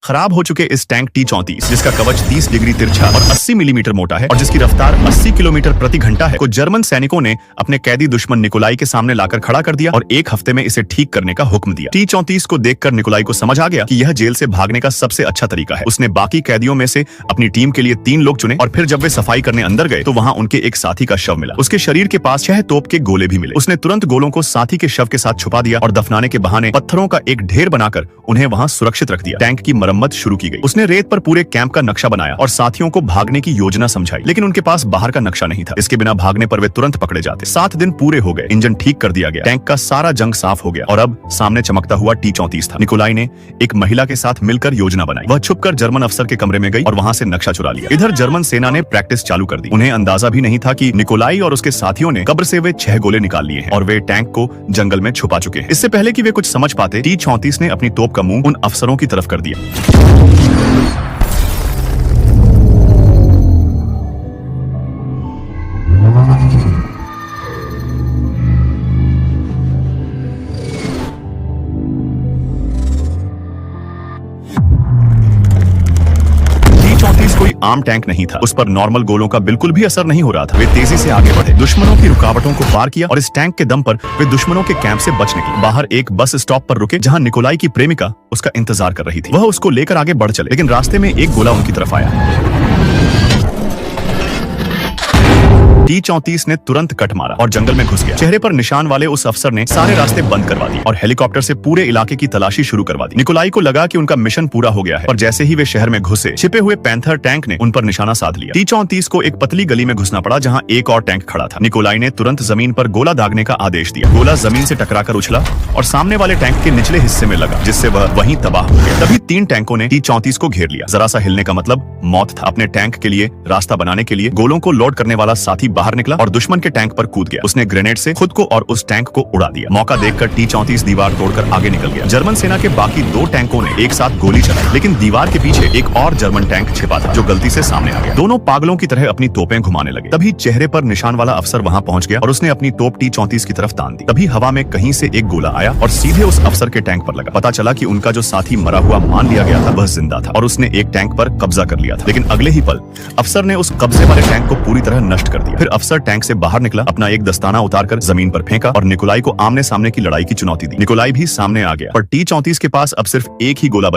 खराब हो चुके इस टैंक T-34 जिसका कवच 30 डिग्री तिरछा और 80 मिलीमीटर मोटा है और जिसकी रफ्तार 80 किलोमीटर प्रति घंटा है, को जर्मन सैनिकों ने अपने कैदी दुश्मन निकोलाई के सामने लाकर खड़ा कर दिया और एक हफ्ते में इसे ठीक करने का हुक्म दिया। T-34 को देखकर निकोलाई को समझ आ गया कि यह जेल से भागने का सबसे अच्छा तरीका है। उसने बाकी कैदियों में से अपनी टीम के लिए 3 लोग चुने और फिर जब वे सफाई करने अंदर गए तो वहां उनके एक साथी का शव मिला। उसके शरीर के पास 6 तोप के गोले भी मिले। उसने तुरंत गोलों को साथी के शव के साथ छुपा दिया और दफनाने के बहाने पत्थरों का एक ढेर बनाकर उन्हें वहां सुरक्षित रख दिया। टैंक की मरम्मत शुरू की गई। उसने रेत पर पूरे कैंप का नक्शा बनाया और साथियों को भागने की योजना समझाई, लेकिन उनके पास बाहर का नक्शा नहीं था। इसके बिना भागने पर वे तुरंत पकड़े जाते। 7 दिन पूरे हो गए, इंजन ठीक कर दिया गया, टैंक का सारा जंग साफ हो गया और अब सामने चमकता हुआ T-34 था। निकोलाई ने एक महिला के साथ मिलकर योजना बनाई। वह छुपकर जर्मन अफसर के कमरे में गई और वहां से नक्शा चुरा लिया। इधर जर्मन सेना ने प्रैक्टिस चालू कर दी। उन्हें अंदाजा भी नहीं था कि निकोलाई और उसके साथियों ने कब्र से वे 6 गोले निकाल लिए हैं और वे टैंक को जंगल में छुपा चुके हैं। इससे पहले कि वे कुछ समझ पाते, T-34 ने अपनी तोप का मुंह उन अफसरों की तरफ कर दिया। T-34 कोई आम टैंक नहीं था। उस पर नॉर्मल गोलों का बिल्कुल भी असर नहीं हो रहा था। वे तेजी से आगे बढ़े, दुश्मनों की रुकावटों को पार किया और इस टैंक के दम पर वे दुश्मनों के कैंप से बच निकले। बाहर एक बस स्टॉप पर रुके जहां निकोलाई की प्रेमिका उसका इंतजार कर रही थी। वह उसको लेकर आगे बढ़ चले, लेकिन रास्ते में एक गोला उनकी तरफ आया। T-34 ने तुरंत कट मारा और जंगल में घुस गया। चेहरे पर निशान वाले उस अफसर ने सारे रास्ते बंद करवा दिए और हेलीकॉप्टर से पूरे इलाके की तलाशी शुरू करवा दी। निकोलाई को लगा कि उनका मिशन पूरा हो गया है और जैसे ही वे शहर में घुसे, छिपे हुए पैंथर टैंक ने उन पर निशाना साध लिया। T-34 को एक पतली गली में घुसना पड़ा जहां एक और टैंक खड़ा था। निकोलाई ने तुरंत जमीन पर गोला दागने का आदेश दिया। गोला जमीन से टकराकर उछला और सामने वाले टैंक के निचले हिस्से में लगा, जिससे वह वहीं तबाह हो गया। तभी 3 टैंकों ने T-34 को घेर लिया। जरा सा हिलने का मतलब मौत था। अपने टैंक के लिए रास्ता बनाने के लिए गोलों को लोड करने वाला साथी बाहर निकला और दुश्मन के टैंक पर कूद गया। उसने ग्रेनेड से खुद को और उस टैंक को उड़ा दिया। मौका देखकर T-34 दीवार तोड़कर आगे निकल गया। जर्मन सेना के बाकी 2 टैंकों ने एक साथ गोली चलाई, लेकिन दीवार के पीछे एक और जर्मन टैंक छिपा था जो गलती से सामने आ गया। दोनों पागलों की तरह अपनी तोपें घुमाने लगे। तभी चेहरे पर निशान वाला अफसर वहां पहुंच गया और उसने अपनी तोप T-34 की तरफ तान दी। तभी हवा में कहीं से एक गोला आया और सीधे उस अफसर के टैंक पर लगा। पता चला कि उनका जो साथी मरा हुआ मान लिया गया था वह जिंदा था और उसने एक टैंक पर कब्जा कर लिया था। लेकिन अगले ही पल अफसर ने उस कब्जे वाले टैंक को पूरी तरह नष्ट कर दिया। फिर अफसर टैंक से बाहर निकला, अपना एक दस्ताना उतारकर जमीन पर फेंका और निकोलाई को आमने सामने की लड़ाई की चुनौती दी। निकोलाई भी सामने आ गया, पर T-34 के पास अब सिर्फ एक ही गोला बचा।